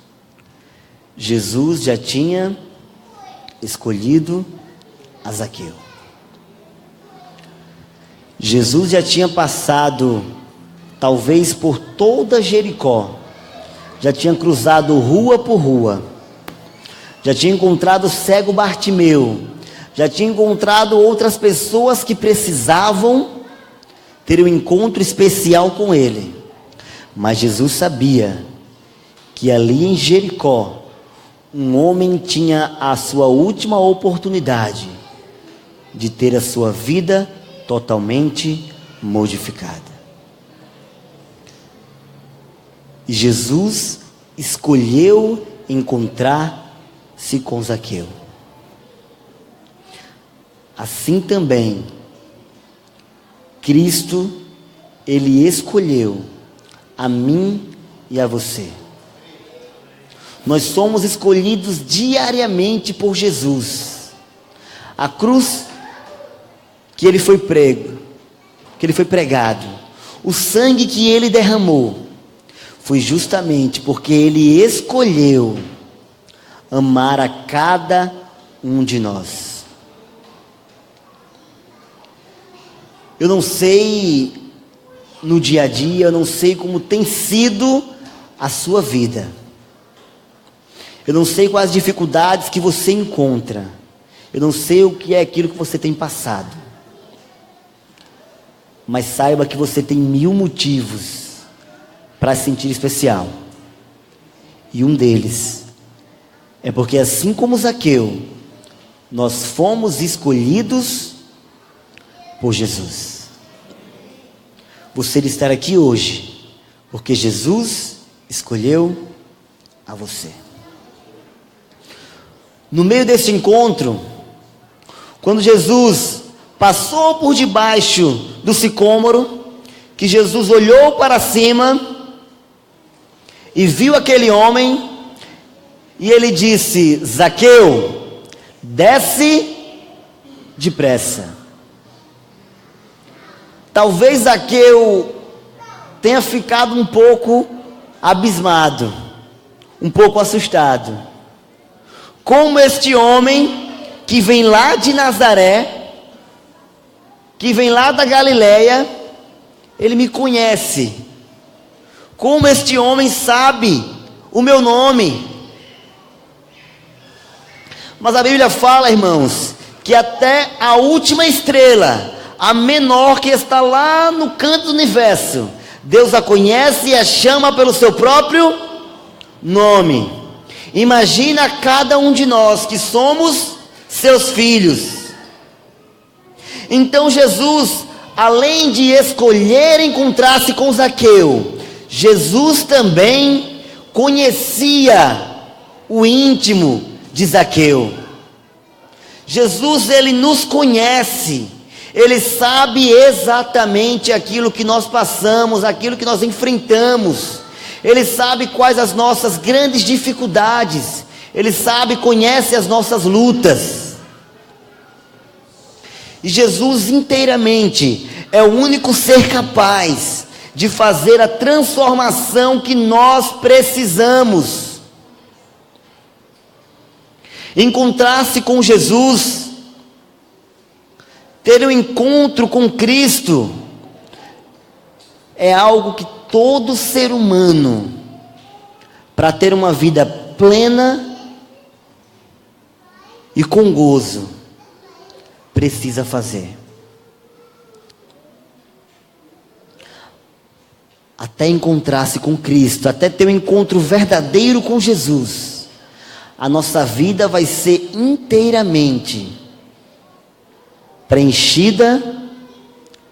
Speaker 13: Jesus já tinha escolhido a Zaqueu. Jesus já tinha passado talvez por toda Jericó, já tinha cruzado rua por rua, já tinha encontrado o cego Bartimeu, já tinha encontrado outras pessoas que precisavam ter um encontro especial com ele. Mas Jesus sabia que ali em Jericó, um homem tinha a sua última oportunidade de ter a sua vida totalmente modificada. E Jesus escolheu encontrar-se com Zaqueu. Assim também, Cristo, ele escolheu a mim e a você. Nós somos escolhidos diariamente por Jesus. A cruz que ele foi pregado, o sangue que ele derramou, foi justamente porque ele escolheu amar a cada um de nós. Eu não sei no dia a dia, eu não sei como tem sido a sua vida. Eu não sei quais dificuldades que você encontra. Eu não sei o que é aquilo que você tem passado. Mas saiba que você tem 1000 motivos para se sentir especial. E um deles é porque, assim como Zaqueu, nós fomos escolhidos por Jesus. Você estar aqui hoje porque Jesus escolheu a você. No meio desse encontro, quando Jesus passou por debaixo do sicômoro, que Jesus olhou para cima e viu aquele homem, e ele disse: Zaqueu, desce depressa. Talvez Zaqueu tenha ficado um pouco abismado, um pouco assustado. Como este homem que vem lá de Nazaré, que vem lá da Galileia, ele me conhece. Como este homem sabe o meu nome? Mas a Bíblia fala, irmãos, que até a última estrela, a menor que está lá no canto do universo, Deus a conhece e a chama pelo seu próprio nome. Imagina cada um de nós que somos seus filhos. Então Jesus, além de escolher encontrar-se com Zaqueu, Jesus também conhecia o íntimo de Zaqueu. Jesus, ele nos conhece. Ele sabe exatamente aquilo que nós passamos, aquilo que nós enfrentamos. Ele sabe quais as nossas grandes dificuldades. Ele sabe, conhece as nossas lutas. E Jesus inteiramente é o único ser capaz de fazer a transformação que nós precisamos. Encontrar-se com Jesus, ter um encontro com Cristo, é algo que todo ser humano, para ter uma vida plena e com gozo, precisa fazer. Até encontrar-se com Cristo, até ter um encontro verdadeiro com Jesus, a nossa vida vai ser inteiramente preenchida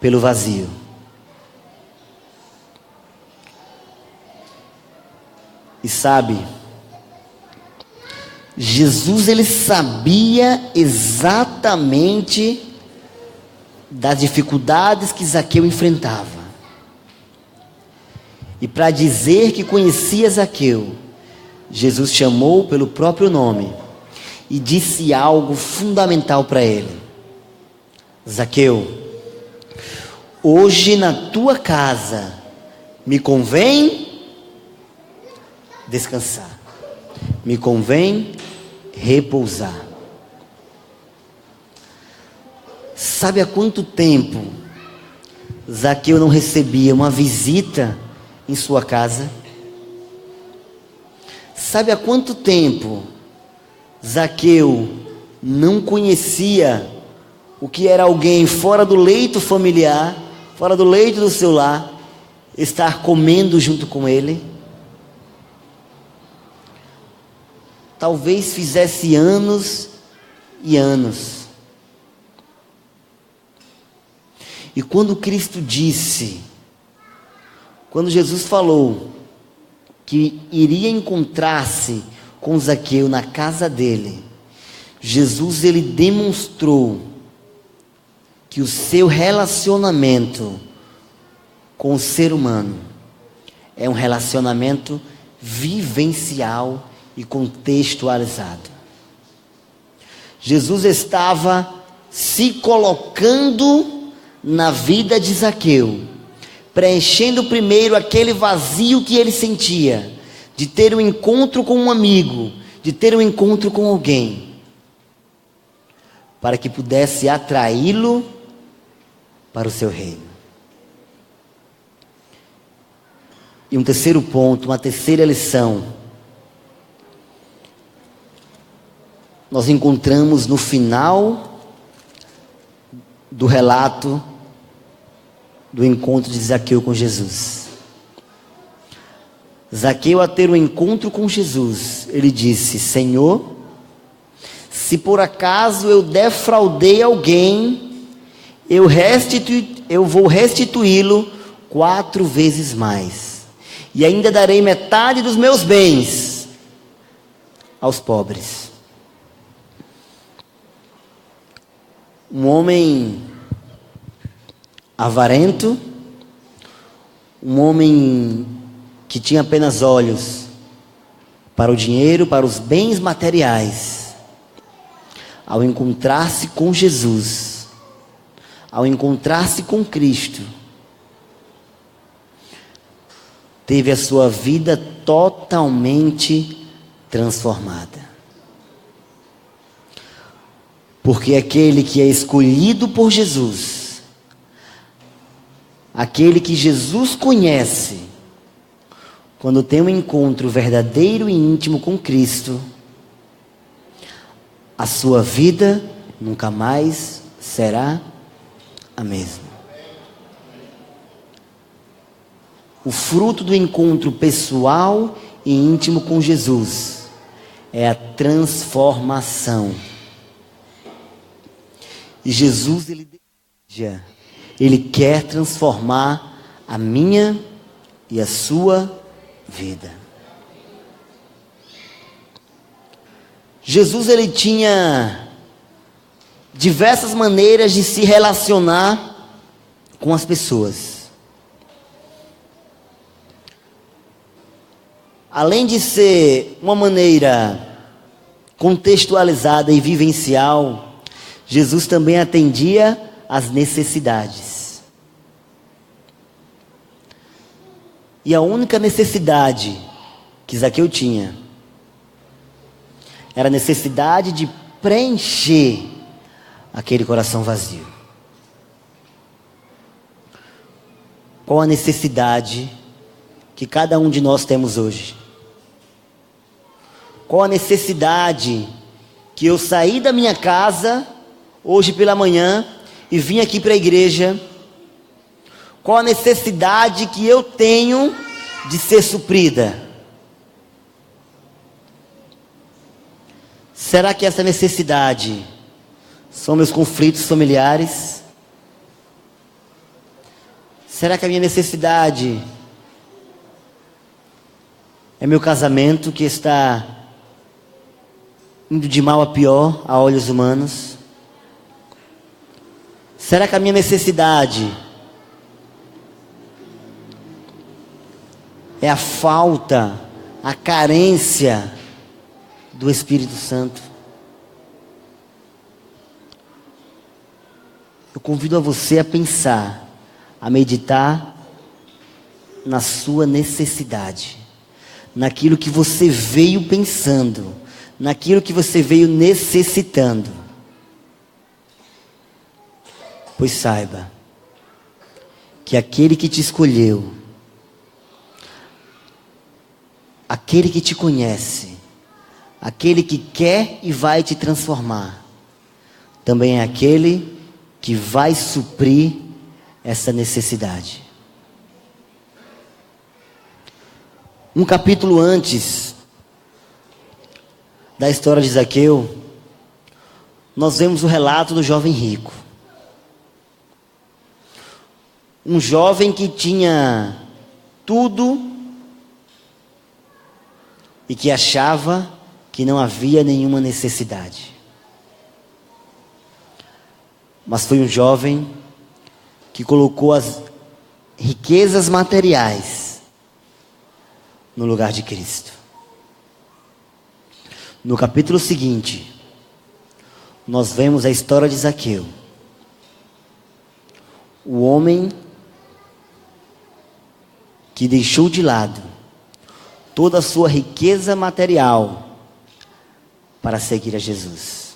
Speaker 13: pelo vazio. E sabe, Jesus, ele sabia exatamente das dificuldades que Zaqueu enfrentava. E para dizer que conhecia Zaqueu, Jesus chamou pelo próprio nome e disse algo fundamental para ele: Zaqueu, hoje na tua casa me convém descansar, me convém repousar. Sabe há quanto tempo Zaqueu não recebia uma visita em sua casa? Sabe há quanto tempo Zaqueu não conhecia o que era alguém fora do leito familiar, fora do leito do seu lar, estar comendo junto com ele? Talvez fizesse anos e anos. E quando Cristo disse, quando Jesus falou que iria encontrar-se com Zaqueu na casa dele, Jesus, ele demonstrou que o seu relacionamento com o ser humano é um relacionamento vivencial e contextualizado. Jesus estava se colocando na vida de Zaqueu, preenchendo primeiro aquele vazio que ele sentia, de ter um encontro com um amigo, de ter um encontro com alguém, para que pudesse atraí-lo para o seu reino. E um terceiro ponto, uma terceira lição, nós encontramos no final do relato do encontro de Zaqueu com Jesus. Zaqueu, a ter um encontro com Jesus, ele disse: Senhor, se por acaso eu defraudei alguém, eu vou restituí-lo 4 vezes mais, e ainda darei metade dos meus bens aos pobres. Um homem avarento, um homem que tinha apenas olhos para o dinheiro, para os bens materiais, ao encontrar-se com Jesus, ao encontrar-se com Cristo, teve a sua vida totalmente transformada. Porque aquele que é escolhido por Jesus, aquele que Jesus conhece, quando tem um encontro verdadeiro e íntimo com Cristo, a sua vida nunca mais será a mesma. O fruto do encontro pessoal e íntimo com Jesus é a transformação. E Jesus, ele quer transformar a minha e a sua vida. Jesus, ele tinha diversas maneiras de se relacionar com as pessoas. Além de ser uma maneira contextualizada e vivencial, Jesus também atendia às necessidades. E a única necessidade que Zaqueu tinha era a necessidade de preencher aquele coração vazio. Qual a necessidade que cada um de nós temos hoje? Qual a necessidade que eu saí da minha casa hoje pela manhã e vim aqui para a igreja? Qual a necessidade que eu tenho de ser suprida? Será que essa necessidade são meus conflitos familiares? Será que a minha necessidade é meu casamento que está indo de mal a pior a olhos humanos? Será que a minha necessidade é a falta, a carência do Espírito Santo? Eu convido a você a pensar, a meditar na sua necessidade, naquilo que você veio pensando, naquilo que você veio necessitando. Pois saiba que aquele que te escolheu, aquele que te conhece, aquele que quer e vai te transformar, também é aquele que vai suprir essa necessidade. Um capítulo antes da história de Zaqueu, nós vemos o relato do jovem rico. Um jovem que tinha tudo e que achava que não havia nenhuma necessidade. Mas foi um jovem que colocou as riquezas materiais no lugar de Cristo. No capítulo seguinte, nós vemos a história de Zaqueu. O homem que deixou de lado toda a sua riqueza material para seguir a Jesus.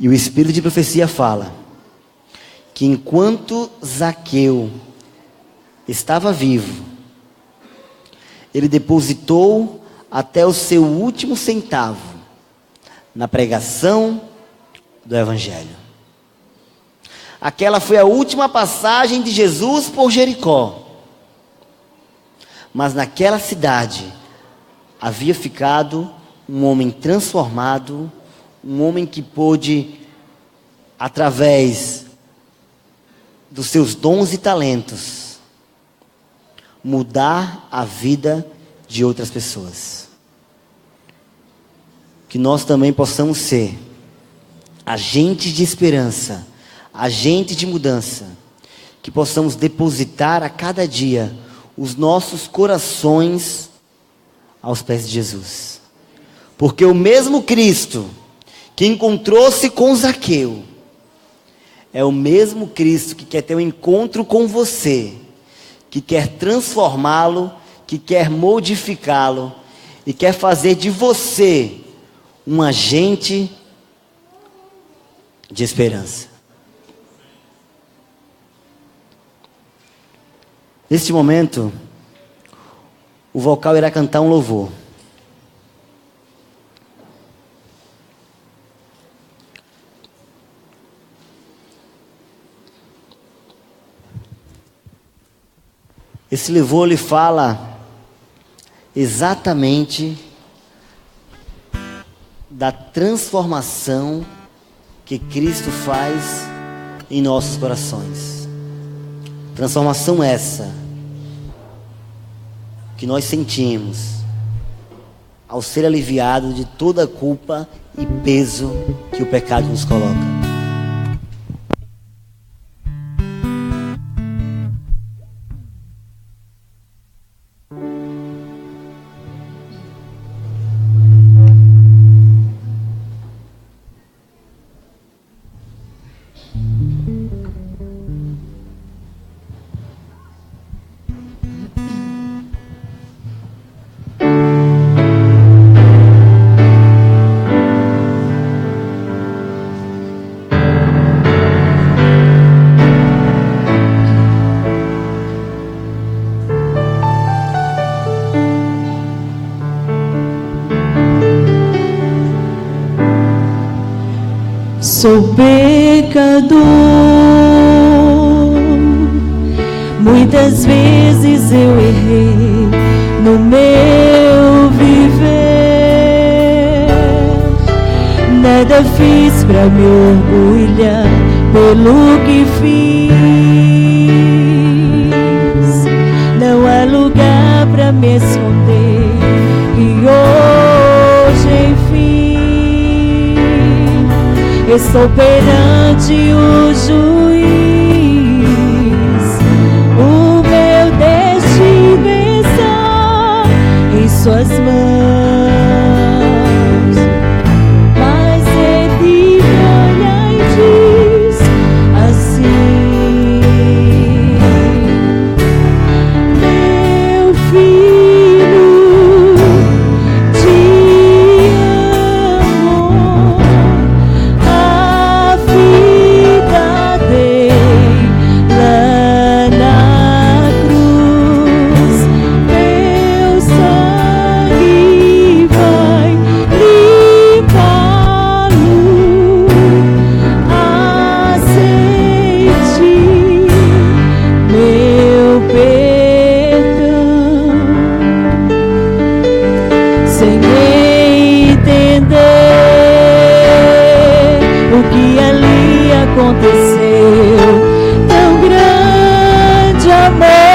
Speaker 13: E o Espírito de profecia fala que enquanto Zaqueu estava vivo, ele depositou até o seu último centavo na pregação do Evangelho. Aquela foi a última passagem de Jesus por Jericó. Mas naquela cidade havia ficado um homem transformado, um homem que pôde, através dos seus dons e talentos, mudar a vida de outras pessoas. Que nós também possamos ser agentes de esperança, agentes de mudança, que possamos depositar a cada dia os nossos corações aos pés de Jesus. Porque o mesmo Cristo que encontrou-se com Zaqueu é o mesmo Cristo que quer ter um encontro com você, que quer transformá-lo, que quer modificá-lo e quer fazer de você um agente de esperança. Neste momento, o vocal irá cantar um louvor. Esse louvor lhe fala exatamente da transformação que Cristo faz em nossos corações. Transformação essa que nós sentimos ao ser aliviado de toda a culpa e peso que o pecado nos coloca.
Speaker 2: Sou pecador, muitas vezes eu errei no meu viver. Nada fiz pra me orgulhar pelo que fiz. Não há lugar pra me esconder e hoje enfim estou perante o juiz. O meu destino está em suas mãos, mas ele me olha e diz assim: meu filho, te amo. Aconteceu tão grande amor,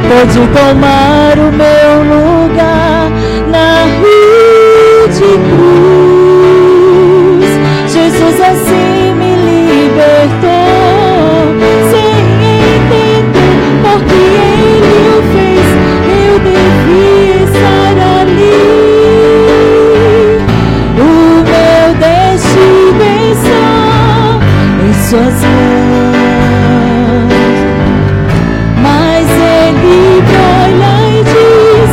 Speaker 2: pode tomar o meu lugar na de cruz. Jesus assim me libertou, sem entender porque Ele o fez. Eu devia estar ali. O meu destino está em suas mãos, mas Ele me olha e diz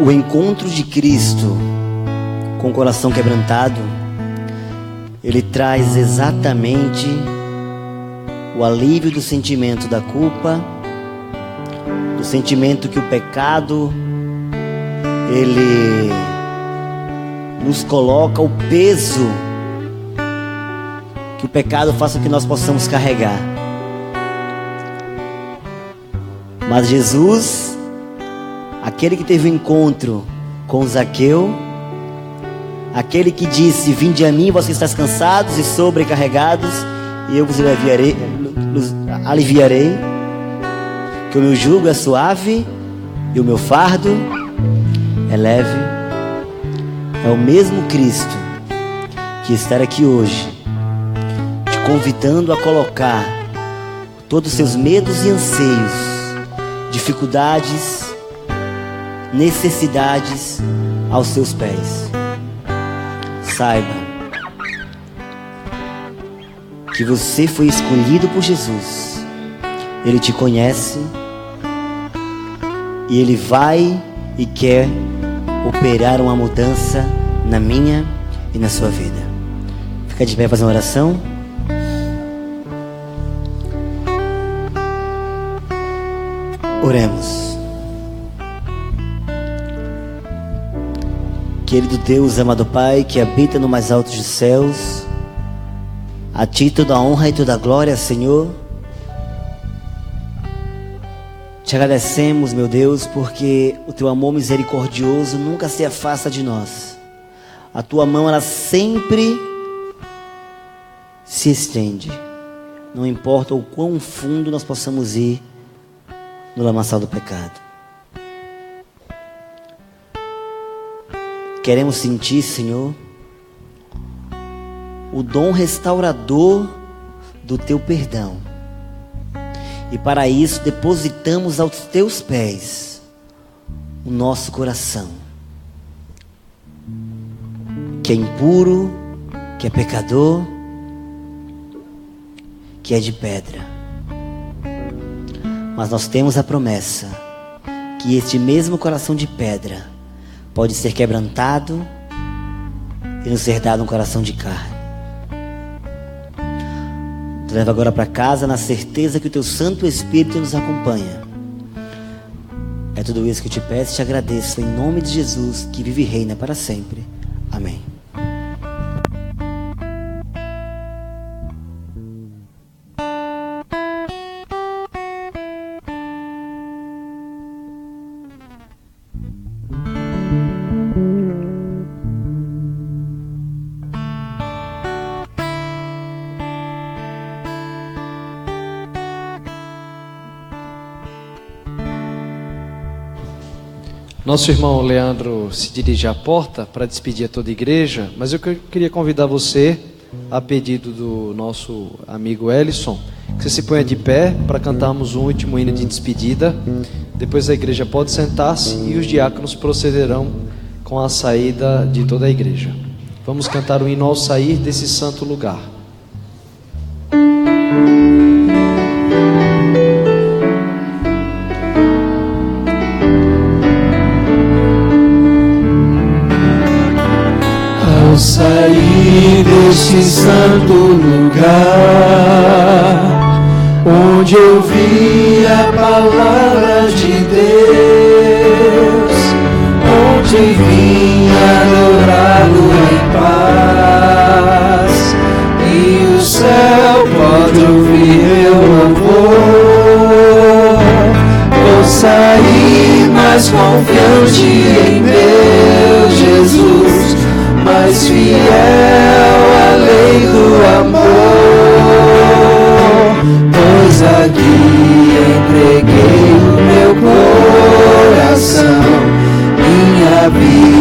Speaker 13: o encontro de Cristo com o coração quebrantado, ele traz exatamente o alívio do sentimento da culpa, do sentimento que o pecado, ele nos coloca o peso que o pecado faça que nós possamos carregar. Mas Jesus, aquele que teve um encontro com Zaqueu, aquele que disse: vinde a mim, vós que estáis cansados e sobrecarregados, e eu vos aliviarei, que o meu jugo é suave e o meu fardo é leve. É o mesmo Cristo que está aqui hoje, te convidando a colocar todos os seus medos e anseios, dificuldades, necessidades aos seus pés. Saiba que você foi escolhido por Jesus. Ele te conhece e Ele vai e quer operar uma mudança na minha e na sua vida. Fica de pé, fazer uma oração. Oremos. Querido Deus, amado Pai, que habita no mais alto dos céus, a Ti toda a honra e toda a glória, Senhor. Te agradecemos, meu Deus, porque o Teu amor misericordioso nunca se afasta de nós. A Tua mão, ela sempre se estende. Não importa o quão fundo nós possamos ir no lamaçal do pecado. Queremos sentir, Senhor, o dom restaurador do Teu perdão. E para isso depositamos aos Teus pés o nosso coração, que é impuro, que é pecador, que é de pedra. Mas nós temos a promessa que este mesmo coração de pedra pode ser quebrantado e nos ser dado um coração de carne. Te levo agora para casa na certeza que o Teu Santo Espírito nos acompanha. É tudo isso que eu te peço e te agradeço em nome de Jesus, que vive e reina para sempre. Amém.
Speaker 1: Nosso irmão Leandro se dirige à porta para despedir a toda a igreja, mas eu queria convidar você, a pedido do nosso amigo Ellison, que você se ponha de pé para cantarmos um último hino de despedida. Depois a igreja pode sentar-se e os diáconos procederão com a saída de toda a igreja. Vamos cantar o hino ao sair desse santo lugar.
Speaker 14: Ao sair deste santo lugar, onde eu vi a palavra de Deus, onde vim adorá-lo em paz, e o céu pode ouvir meu louvor. Vou sair mais confiante em meu Jesus, mais fiel à lei do amor, pois aqui entreguei o meu coração, minha vida.